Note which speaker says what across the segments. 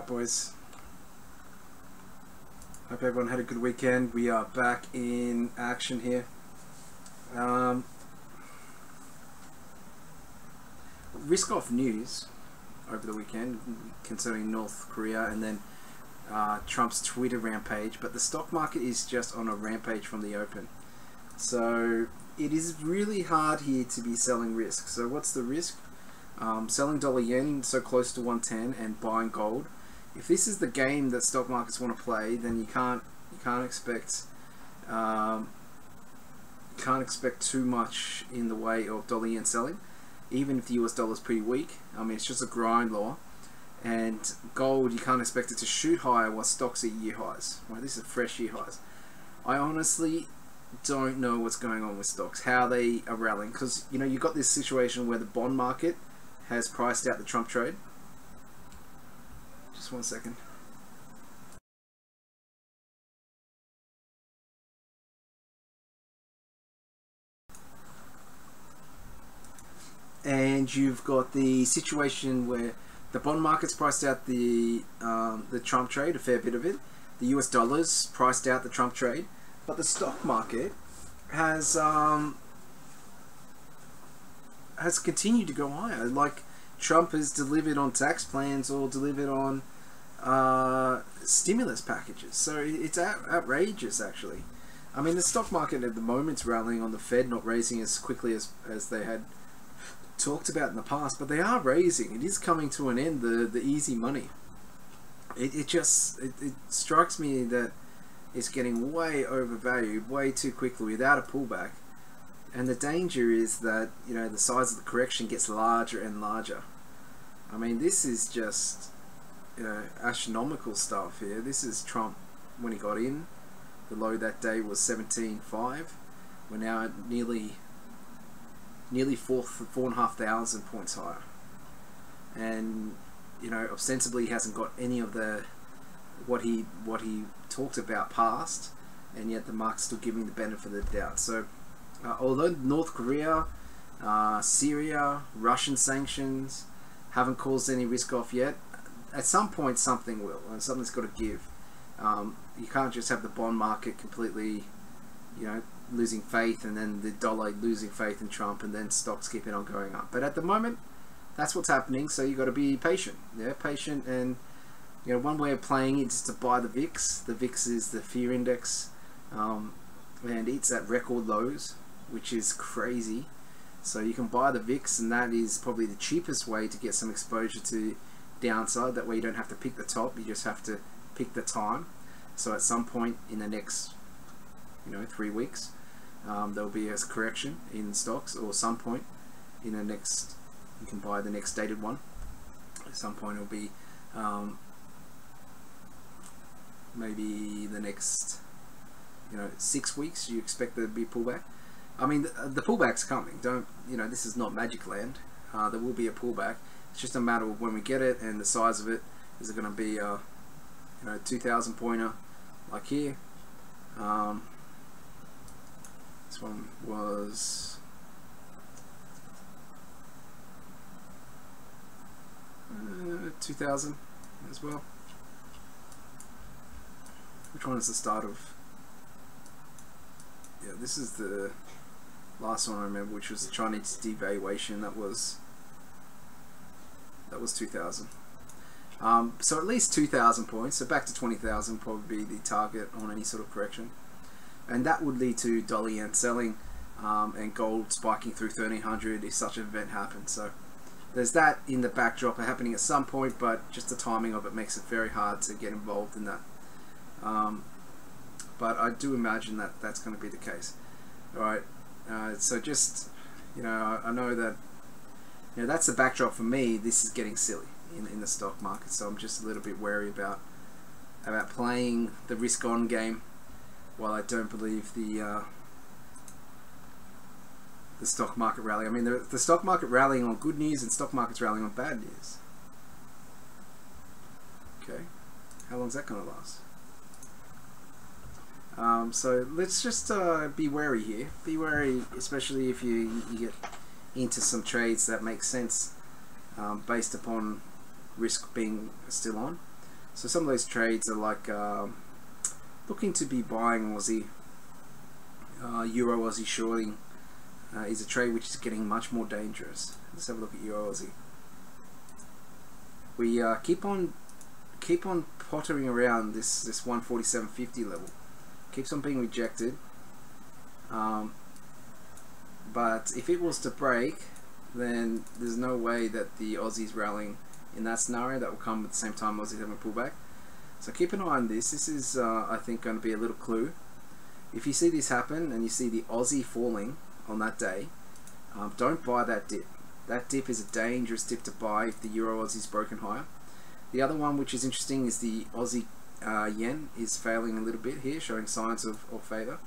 Speaker 1: Alright boys, hope everyone had a good weekend. We are back in action here. Risk-off news over the weekend concerning North Korea and then Trump's Twitter rampage, but the stock market is just on a rampage from the open. So it is really hard here to be selling risk. So what's the risk? Selling dollar yen so close to 110 and buying gold. If this is the game that stock markets want to play, then you can't expect too much in the way of dollar yen selling, even if the US dollar is pretty weak. I mean, it's just a grind law. And gold, you can't expect it to shoot higher while stocks are year highs. Well, this is fresh year highs. I honestly don't know what's going on with stocks, how they are rallying, because you know you've got this situation where the bond market has priced out the Trump trade. Just 1 second. And you've got the situation where the bond market's priced out the Trump trade, a fair bit of it. The US dollars priced out the Trump trade, but the stock market has continued to go higher. Like Trump has delivered on tax plans or delivered on stimulus packages. So it's outrageous, actually. I mean, the stock market at the moment's rallying on the Fed not raising as quickly as they had talked about in the past, but they are raising. It is coming to an end, the easy money. It strikes me that it's getting way overvalued way too quickly without a pullback, and the danger is that, you know, the size of the correction gets larger and larger. I mean, this is just, you know, astronomical stuff here. This is Trump when he got in. The low that day was 17.5. We're now at nearly 4,500 points higher, and you know, ostensibly he hasn't got any of the what he talked about past, and yet the market's still giving the benefit of the doubt. So although North Korea, Syria, Russian sanctions haven't caused any risk off yet, at some point something will, and something's got to give. You can't just have the bond market completely, you know, losing faith, and then the dollar losing faith in Trump, and then stocks keeping on going up. But at the moment, that's what's happening. So you got to be patient, yeah, patient. And you know, one way of playing it is to buy the VIX. The VIX is the fear index, and it's at record lows, which is crazy. So you can buy the VIX, and that is probably the cheapest way to get some exposure to downside. That way you don't have to pick the top, you just have to pick the time. So at some point in the next, you know, 3 weeks, there'll be a correction in stocks, or some point in the next, you can buy the next dated one. At some point it'll be maybe the next, you know, 6 weeks. You expect there to be a pullback. I mean, the pullback's coming. Don't, you know, this is not magic land. There will be a pullback. It's just a matter of when we get it and the size of it. Is it going to be a, you know, 2,000 pointer like here? This one was 2,000 as well. Which one is the start of? Yeah, this is the last one I remember, which was the Chinese devaluation. That was 2,000. So at least 2,000 points. So back to 20,000 probably be the target on any sort of correction. And that would lead to dollar yen selling, and gold spiking through 1,300 if such an event happens. So there's that in the backdrop happening at some point, but just the timing of it makes it very hard to get involved in that. But I do imagine that that's going to be the case. Alright, so just, you know, I know that, you know, that's the backdrop for me. This is getting silly in the stock market, so I'm just a little bit wary about playing the risk-on game. While I don't believe the stock market rally. I mean, the stock market rallying on good news and stock markets rallying on bad news. Okay, how long is that going to last? So let's just be wary here. Be wary, especially if you get into some trades that make sense based upon risk being still on. So some of those trades are like looking to be buying Aussie, Euro Aussie shorting is a trade which is getting much more dangerous. Let's have a look at Euro Aussie. We keep on pottering around this 147.50 level. Keeps on being rejected. But if it was to break, then there's no way that the Aussie's rallying in that scenario. That will come at the same time Aussie's having a pullback. So keep an eye on this. This is, I think, going to be a little clue. If you see this happen and you see the Aussie falling on that day, don't buy that dip. That dip is a dangerous dip to buy if the Euro Aussie's broken higher. The other one which is interesting is the Aussie yen is failing a little bit here, showing signs of favour.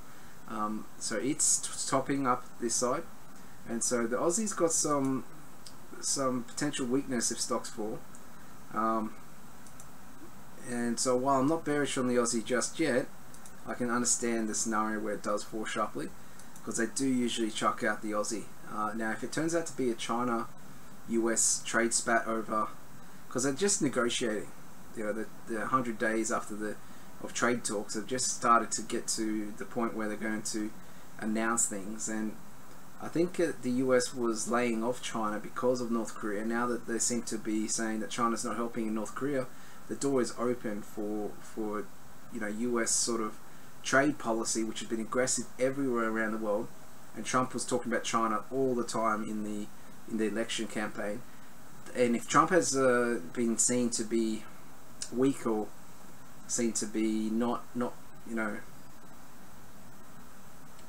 Speaker 1: So it's topping up this side, and so the Aussie's got some potential weakness if stocks fall. And so while I'm not bearish on the Aussie just yet, I can understand the scenario where it does fall sharply, because they do usually chuck out the Aussie. Now if it turns out to be a China-US trade spat over, because they're just negotiating, you know, the 100 days after of trade talks have just started to get to the point where they're going to announce things, and I think the US was laying off China because of North Korea. Now that they seem to be saying that China's not helping in North Korea, the door is open for you know, US sort of trade policy, which has been aggressive everywhere around the world. And Trump was talking about China all the time in the election campaign. And if Trump has been seen to be weak or seen to be not you know,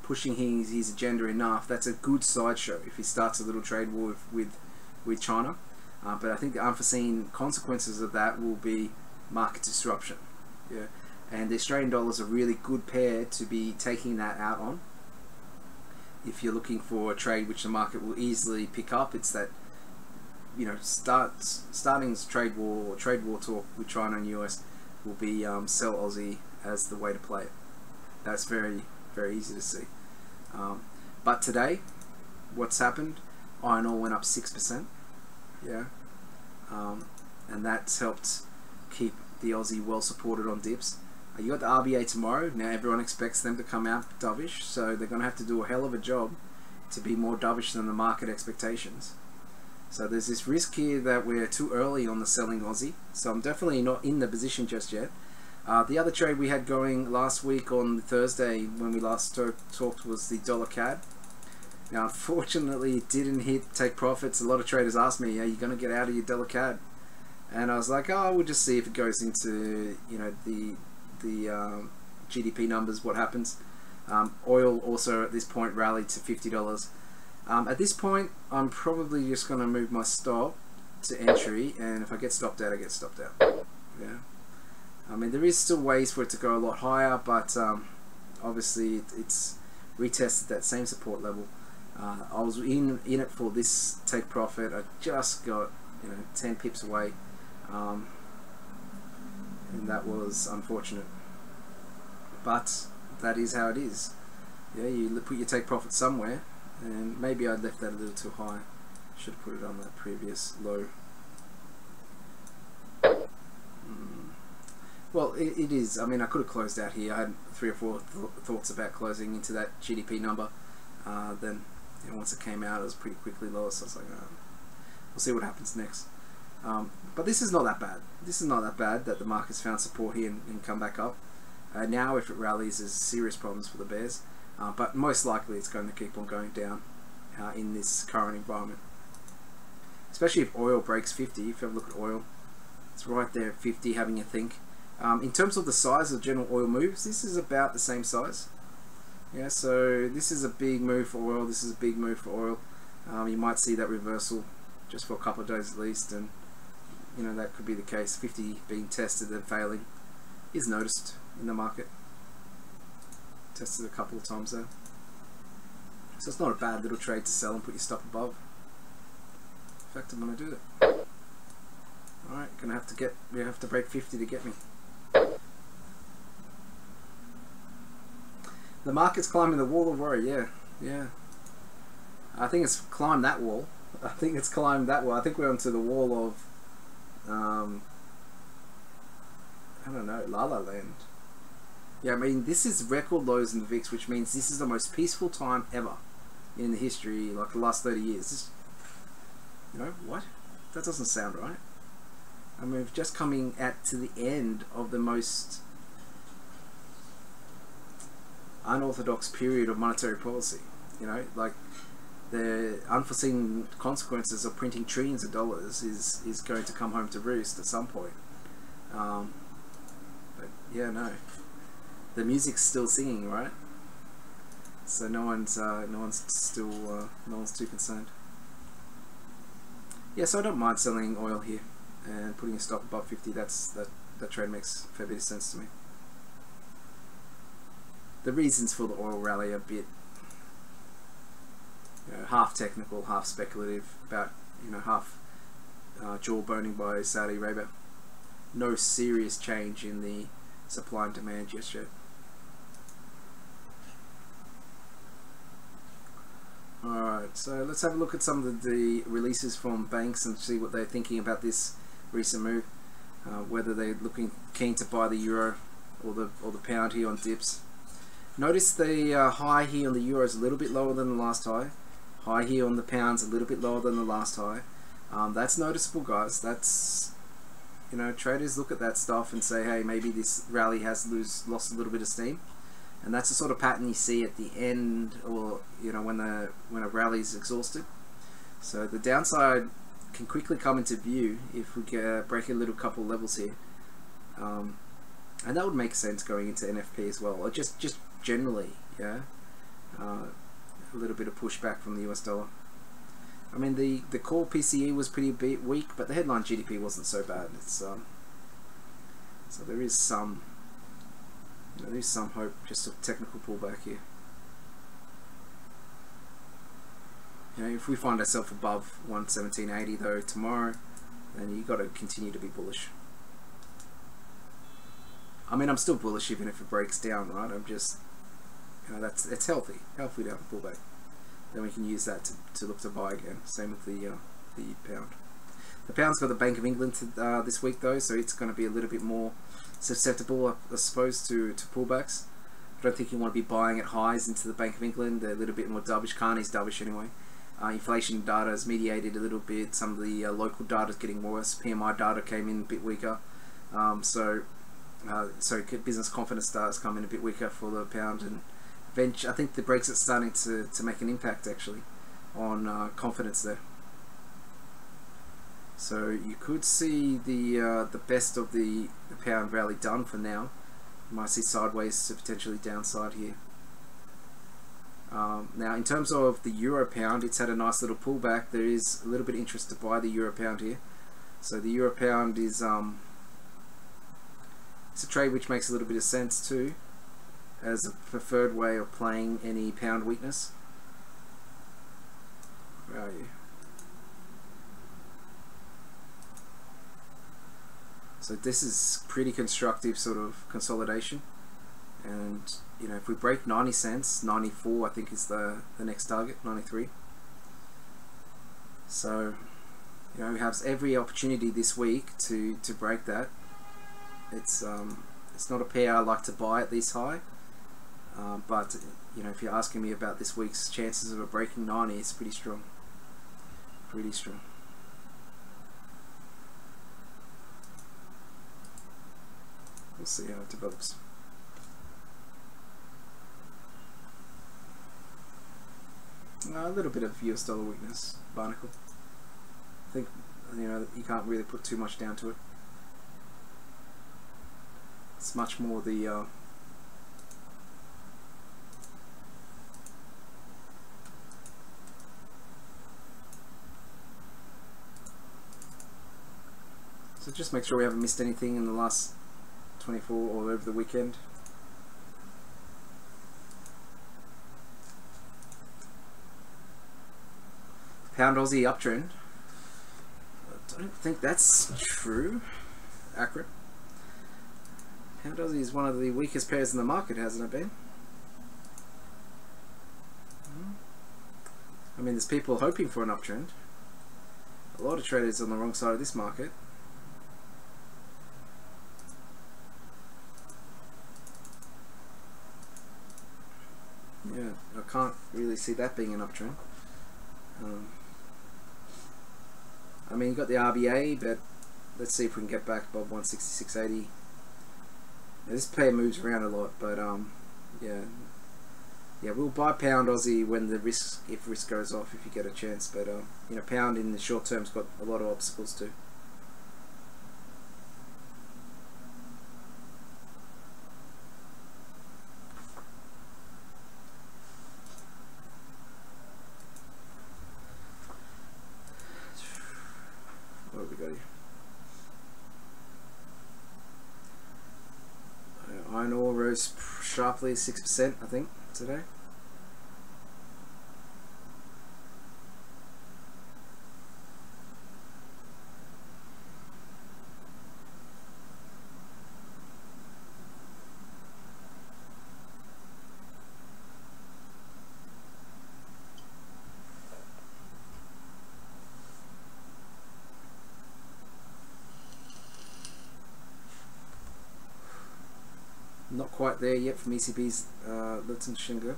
Speaker 1: pushing his agenda enough, that's a good sideshow if he starts a little trade war with China. But I think the unforeseen consequences of that will be market disruption. Yeah, and the Australian dollar is a really good pair to be taking that out on. If you're looking for a trade which the market will easily pick up, it's that, you know, starting trade war talk with China and US will be sell Aussie as the way to play it. That's very, very easy to see. But today, what's happened? Iron ore went up 6%. Yeah, and that's helped keep the Aussie well supported on dips. You got the RBA tomorrow. Now everyone expects them to come out dovish, so they're going to have to do a hell of a job to be more dovish than the market expectations. So there's this risk here that we're too early on the selling Aussie, so I'm definitely not in the position just yet. The other trade we had going last week on Thursday when we last talked was the dollar CAD. Now unfortunately it didn't take profits. A lot of traders asked me, are you going to get out of your dollar CAD? And I was like, oh, we'll just see if it goes into, you know, the GDP numbers, what happens. Oil also at this point rallied to $50. At this point I'm probably just going to move my stop to entry, and if I get stopped out, I get stopped out. Yeah, I mean there is still ways for it to go a lot higher, but obviously it's retested that same support level. I was in it for this take profit. I just got, you know, 10 pips away, and that was unfortunate, but that is how it is. Yeah, you put your take profit somewhere, and maybe I left that a little too high. Should have put it on that previous low. Well, it is. I mean, I could have closed out here. I had 3 or 4 thoughts about closing into that GDP number. Then, you know, once it came out, it was pretty quickly lower. So I was like, we'll see what happens next. But this is not that bad. This is not that bad that the market's found support here and come back up. Now, if it rallies, there's serious problems for the bears. But most likely, it's going to keep on going down in this current environment. Especially if oil breaks 50. If you have a look at oil, it's right there at 50, having a think. In terms of the size of general oil moves, this is about the same size. Yeah, so this is a big move for oil. This is a big move for oil. You might see that reversal just for a couple of days at least, and you know that could be the case. 50 being tested and failing is noticed in the market. Tested a couple of times there, so it's not a bad little trade to sell and put your stop above. In fact, I'm going to do it. All right, we have to break 50 to get me. The market's climbing the wall of worry. Yeah. I think it's climbed that wall. I think it's climbed that wall. I think we're onto the wall of I don't know, La La Land. Yeah, I mean, this is record lows in the VIX, which means this is the most peaceful time ever in the history, like the last 30 years. This, you know, what? That doesn't sound right. I mean, we're just coming to the end of the most unorthodox period of monetary policy. You know, like the unforeseen consequences of printing trillions of dollars is going to come home to roost at some point. But yeah, no, the music's still singing, right? So no one's too concerned. Yeah, so I don't mind selling oil here and putting a stop above 50. That trade makes a fair bit of sense to me. The reasons for the oil rally are a bit, you know, half technical, half speculative, about, you know, half jaw boning by Saudi Arabia. No serious change in the supply and demand just yet. Alright, so let's have a look at some of the releases from banks and see what they're thinking about this recent move. Whether they're keen to buy the euro or the pound here on dips. Notice the high here on the euro is a little bit lower than the last high. High here on the pound's a little bit lower than the last high. That's noticeable, guys. That's, you know, traders look at that stuff and say, hey, maybe this rally has lost a little bit of steam. And that's the sort of pattern you see at the end, or, you know, when a rally is exhausted. So the downside can quickly come into view if we break a little couple levels here, and that would make sense going into NFP as well, or just generally, yeah, a little bit of pushback from the US dollar. I mean, the core PCE was pretty weak, but the headline GDP wasn't so bad. It's so there is some. There's some hope, just a technical pullback here. You know, if we find ourselves above 117.80 though tomorrow, then you got to continue to be bullish. I mean, I'm still bullish even if it breaks down, right? I'm just, you know, it's healthy to have a pullback. Then we can use that to look to buy again. Same with the pound. The pound's got the Bank of England this week though, so it's going to be a little bit more susceptible, I suppose, to pullbacks. I don't think you want to be buying at highs into the Bank of England. They're a little bit more dovish. Carney's dovish anyway. Inflation data has mediated a little bit. Some of the local data is getting worse. PMI data came in a bit weaker. So business confidence data has come in a bit weaker for the pound, and I think the Brexit's starting to make an impact actually on confidence there. So you could see the best of the pound rally done for now. You might see sideways to potentially downside here. Now in terms of the euro pound, it's had a nice little pullback. There is a little bit of interest to buy the euro pound here. So the euro pound is it's a trade which makes a little bit of sense too, as a preferred way of playing any pound weakness. Where are you? So this is pretty constructive sort of consolidation, and you know, if we break 90 cents, 94 I think is the next target, 93. So you know, we have every opportunity this week to break that. It's not a pair I like to buy at this high, but you know, if you're asking me about this week's chances of a breaking 90, it's pretty strong. Pretty strong. We'll see how it develops. A little bit of US dollar weakness, Barnacle. I think, you know, you can't really put too much down to it. It's much more the so just make sure we haven't missed anything in the last 24 or over the weekend. Pound Aussie uptrend. I don't think that's true. Accurate. Pound Aussie is one of the weakest pairs in the market, hasn't it been? I mean, there's people hoping for an uptrend. A lot of traders on the wrong side of this market. can't really see that being an uptrend. I mean, you got the RBA, but let's see if we can get back above 166.80. This pair moves around a lot, but yeah, we'll buy pound Aussie when the risk, if risk goes off, if you get a chance. But you know, pound in the short term's got a lot of obstacles too. What have we got here? Iron ore rose sharply 6%, I think, today. Not quite there yet from ECB's Luton Shingo.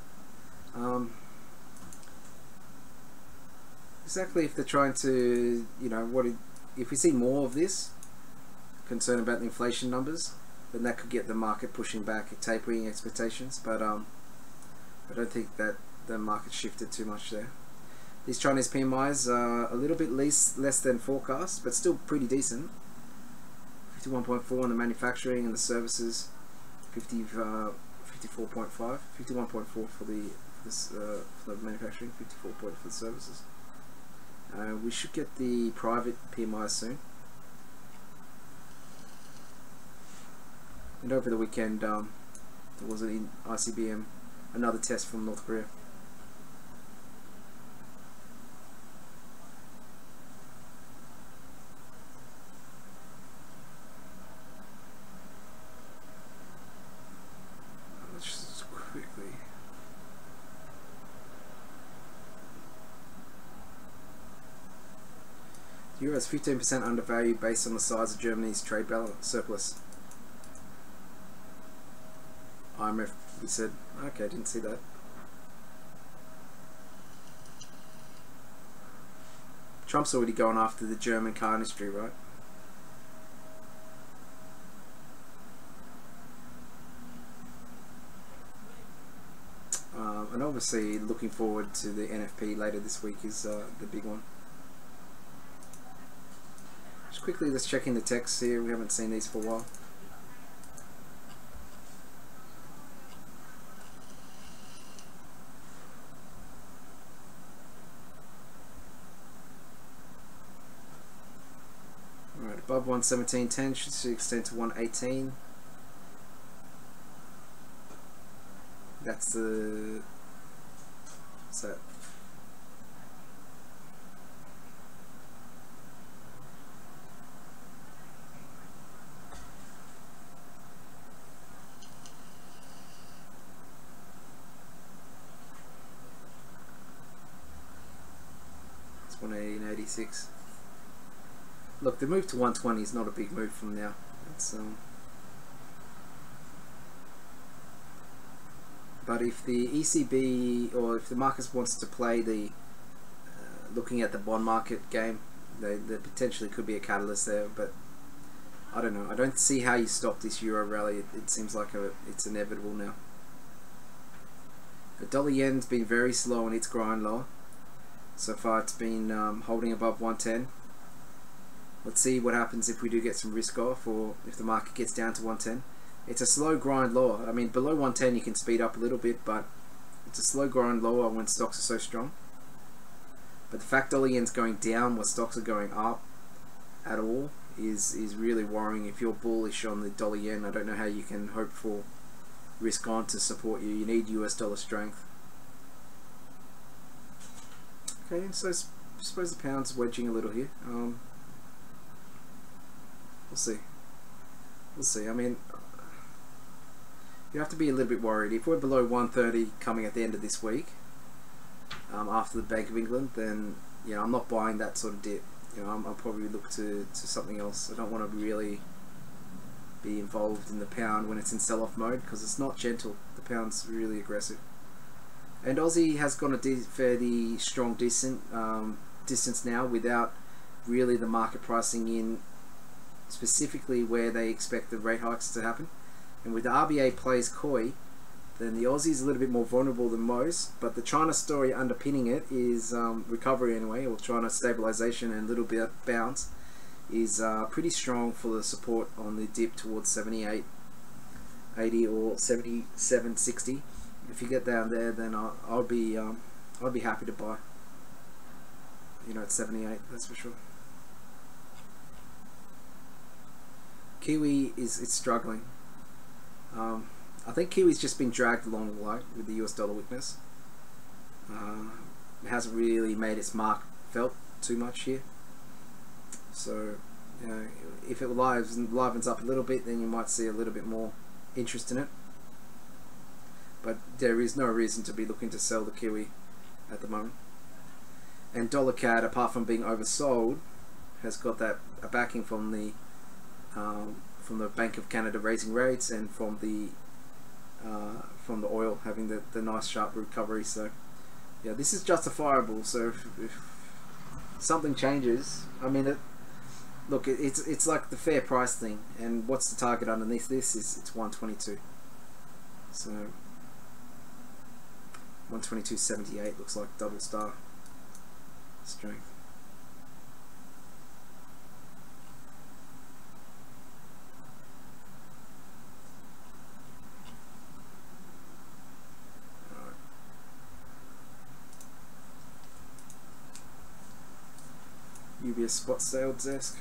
Speaker 1: Exactly, if they're trying to, you know, if we see more of this concern about the inflation numbers, then that could get the market pushing back, tapering expectations. But I don't think that the market shifted too much there. These Chinese PMIs are a little bit less than forecast, but still pretty decent. 51.4 on the manufacturing and the services. 54.5, 51.4 for the manufacturing, 54 point for the services. We should get the private PMI soon. And over the weekend, there was an ICBM, another test from North Korea. Euro is 15% undervalued based on the size of Germany's trade balance surplus. IMF, he said. Okay, didn't see that. Trump's already gone after the German car industry, right? And obviously looking forward to the NFP later this week is the big one. Just quickly, let's check in the texts here. We haven't seen these for a while. Alright, above 117.10 should extend to 118. That's the... what's that? It's 118.86. Look, the move to 120 is not a big move from now. It's but if the ECB or if the market wants to play the looking at the bond market game, there potentially could be a catalyst there. But I don't know. I don't see how you stop this euro rally. It seems like it's inevitable now. The dollar yen's been very slow in its grind lower. So far, it's been holding above 110. Let's see what happens if we do get some risk off, or if the market gets down to 110. It's a slow grind lower. I mean, below 110 you can speed up a little bit, but it's a slow grind lower when stocks are so strong. But the fact dollar yen's going down while stocks are going up at all is really worrying. If you're bullish on the dollar yen, I don't know how you can hope for risk on to support you. You need US dollar strength. Okay, so I suppose the pound's wedging a little here. We'll see. We'll see. I mean, you have to be a little bit worried. If we're below 130 coming at the end of this week, after the Bank of England, then you know I'm not buying that sort of dip. You know, I'll probably look to something else. I don't want to really be involved in the pound when it's in sell-off mode, because it's not gentle. The pound's really aggressive. And Aussie has gone a fairly strong, decent distance now without really the market pricing in specifically where they expect the rate hikes to happen. And with the RBA plays coy, then the Aussie is a little bit more vulnerable than most. But the China story underpinning it is recovery anyway, or China stabilization and a little bit bounce, is pretty strong for the support on the dip towards 78, 80 or 77, 60. If you get down there, then I'll be happy to buy. You know, at 78, that's for sure. Kiwi it's struggling. I think Kiwi's just been dragged along the way with the US dollar weakness. It hasn't really made its mark felt too much here. So, you know, if it livens up a little bit, then you might see a little bit more interest in it. But there is no reason to be looking to sell the Kiwi at the moment. And dollar CAD, apart from being oversold, has got that a backing from the Bank of Canada raising rates and from the oil having the nice sharp recovery. So yeah, this is justifiable. So if something changes, I mean, look, it's like the fair price thing. And what's the target underneath this? It's 122. So 122.78 looks like double star strength. UBS spot sales desk.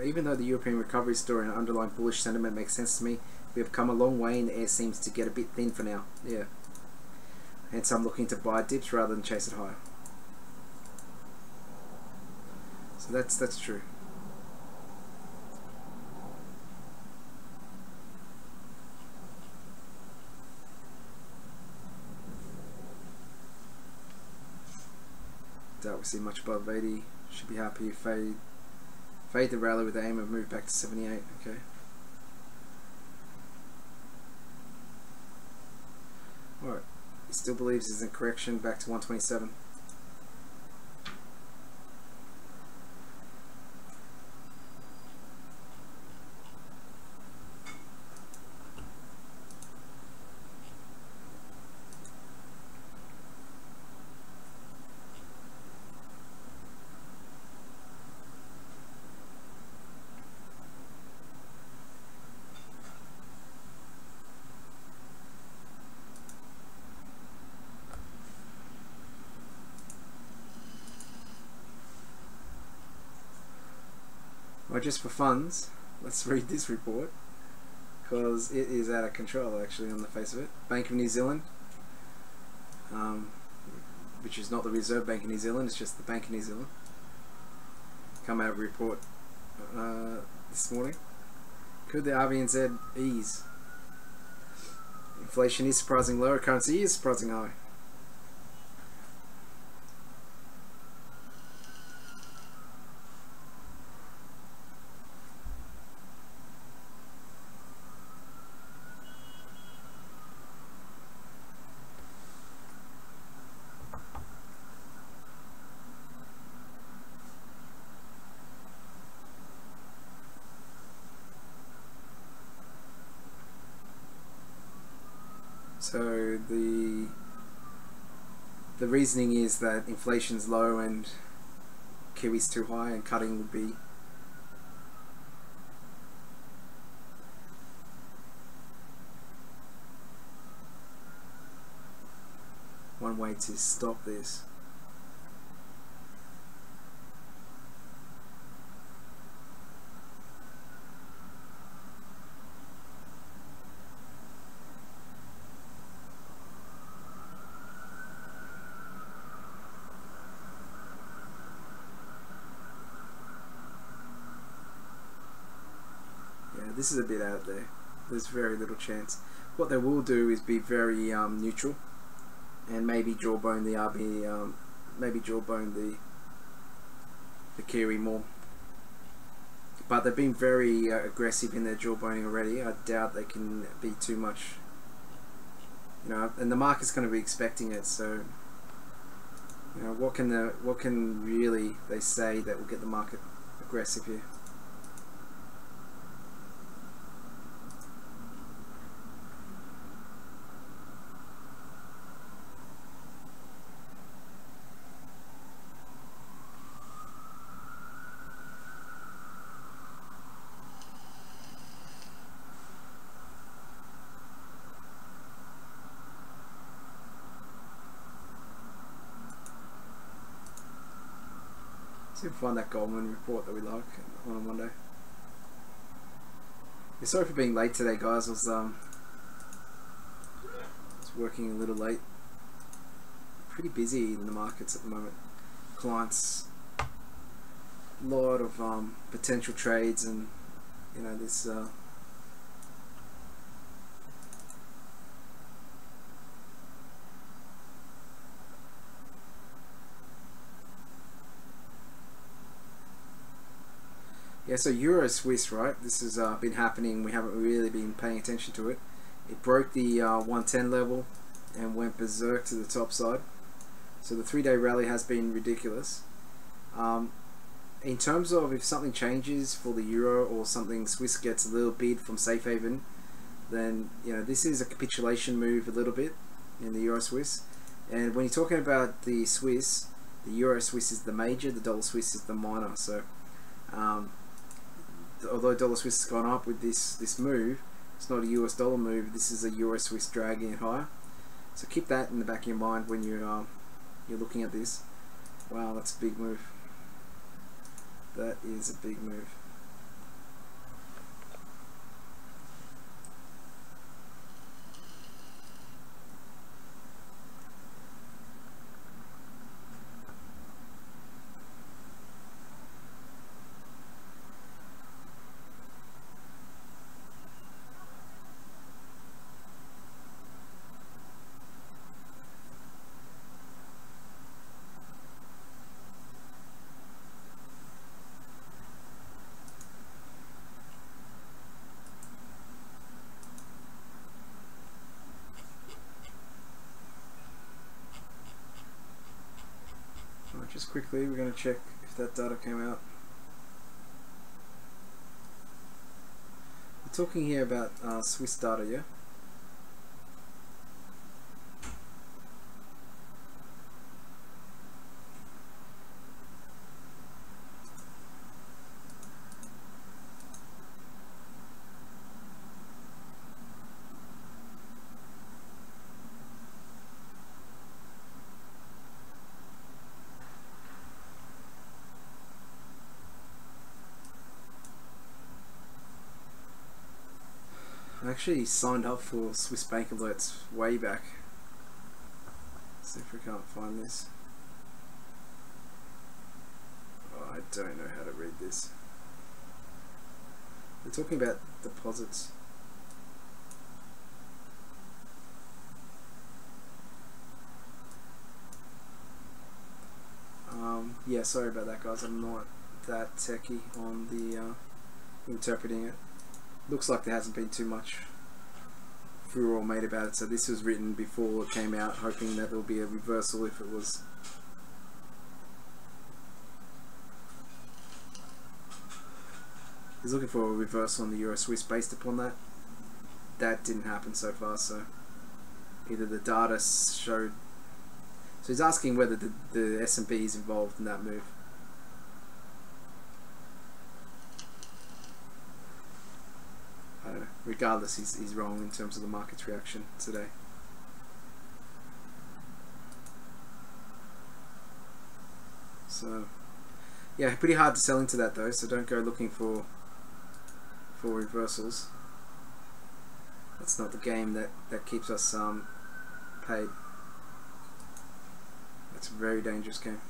Speaker 1: Even though the European recovery story and underlying bullish sentiment makes sense to me, we have come a long way and the air seems to get a bit thin for now. Yeah. Hence I'm looking to buy dips rather than chase it higher. So that's true. Doubt we see much above 80. Should be happy if fade the rally with the aim of move back to 78. Okay. Alright. He still believes there's a correction back to 127. Well, just for funds, let's read this report because it is out of control actually on the face of it. Bank of New Zealand, which is not the Reserve Bank of New Zealand, it's just the Bank of New Zealand, come out with a report this morning. Could the RBNZ ease? Inflation is surprising low, currency is surprising high. So the reasoning is that inflation's low and Kiwi's too high, and cutting would be one way to stop this. but this is a bit out there. There's very little chance. What they will do is be very neutral, and maybe jawbone the RB, maybe jawbone the Kiwi more. But they've been very aggressive in their jawboning already. I doubt they can be too much, you know. And the market's going to be expecting it, so you know what can really they say that will get the market aggressive here? See if we find that Goldman report that we like on a Monday. Yeah, sorry for being late today, guys. I was working a little late. Pretty busy in the markets at the moment. Clients, a lot of potential trades, and you know this. Yeah, so Euro Swiss, right? This has been happening. We haven't really been paying attention to it. It broke the 110 level and went berserk to the top side. So the 3-day rally has been ridiculous. In terms of if something changes for the Euro or something Swiss gets a little bid from safe haven, then you know this is a capitulation move a little bit in the Euro Swiss. And when you're talking about the Swiss, the Euro Swiss is the major, the dollar Swiss is the minor. So although dollar Swiss has gone up with this move, it's not a US dollar move. This is a Euro Swiss dragging it higher. So keep that in the back of your mind when you're looking at this. Wow, that's a big move. That is a big move. Just quickly, we're going to check if that data came out. We're talking here about Swiss data, yeah? I actually signed up for Swiss Bank Alerts way back. Let's see if we can't find this. Oh, I don't know how to read this. We're talking about deposits. Yeah, sorry about that, guys. I'm not that techie on the interpreting it. Looks like there hasn't been too much furore made about it, so this was written before it came out, hoping that there will be a reversal if it was. He's looking for a reversal on the Euro Swiss based upon that. That didn't happen so far, so either the data showed. So he's asking whether the S&P is involved in that move. I don't know. Regardless, he's wrong in terms of the market's reaction today. So yeah, pretty hard to sell into that though, so don't go looking for reversals. That's not the game that keeps us paid. It's a very dangerous game.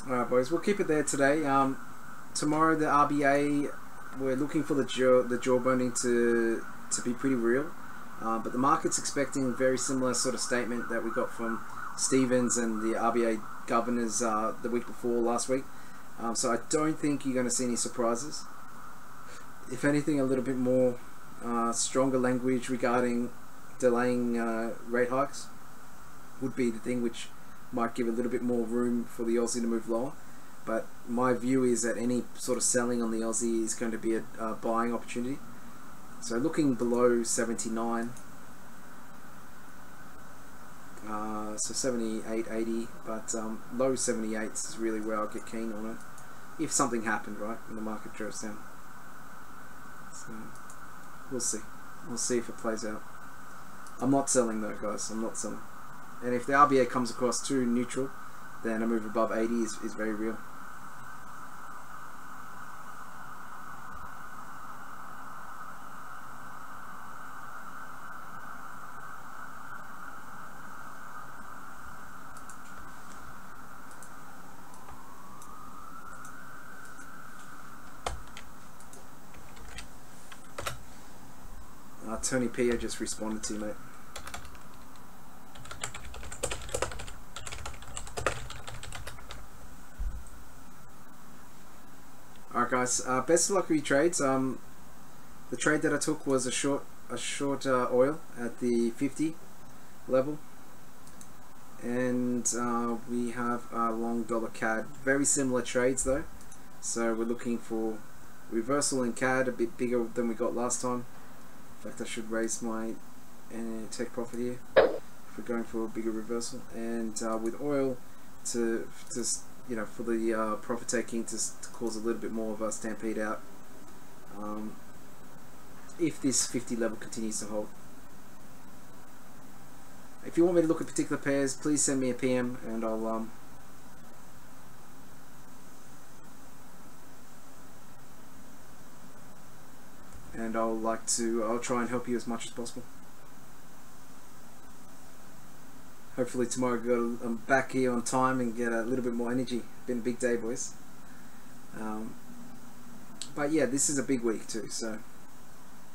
Speaker 1: Alright boys, we'll keep it there today. Tomorrow the RBA, we're looking for the jawboning to be pretty real, but the market's expecting a very similar sort of statement that we got from Stevens and the RBA governors the week before last week. So I don't think you're going to see any surprises. If anything, a little bit more stronger language regarding delaying rate hikes would be the thing which might give a little bit more room for the Aussie to move lower. But my view is that any sort of selling on the Aussie is going to be a buying opportunity. So looking below 79, so 78, 80, but low 78s is really where I'll get keen on it. If something happened, right, when the market drops down. So we'll see. We'll see if it plays out. I'm not selling though, guys. I'm not selling. And if the RBA comes across too neutral, then a move above 80 is very real. Tony P, I just responded to you, mate. Alright guys, best of luck with your trades. The trade that I took was a short oil at the 50 level, and we have a long dollar CAD. Very similar trades though, so we're looking for reversal in CAD, a bit bigger than we got last time. In fact, I should raise my take profit here if we're going for a bigger reversal, and with oil to you know, for the profit taking to cause a little bit more of a stampede out if this 50 level continues to hold. If you want me to look at particular pairs, please send me a PM and I'll I'll try and help you as much as possible. Hopefully tomorrow I'm back here on time and get a little bit more energy. Been a big day, boys. But yeah, this is a big week too, so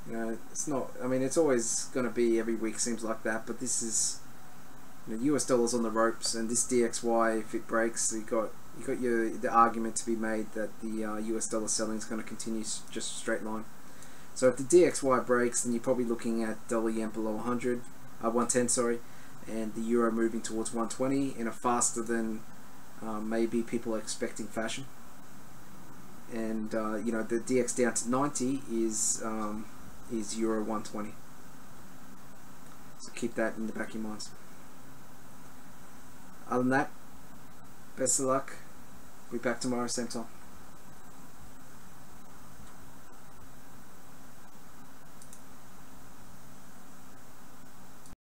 Speaker 1: you know, it's not, I mean, it's always going to be every week seems like that, but this is, you know, US dollars on the ropes, and this DXY, if it breaks, you got the argument to be made that the US dollar selling is going to continue just a straight line. So if the DXY breaks, then you're probably looking at dollar yen below 110, sorry, and the euro moving towards 120 in a faster than maybe people are expecting fashion. And you know, the DX down to 90 is euro 120. So keep that in the back of your minds. Other than that, best of luck. We'll be back tomorrow, same time.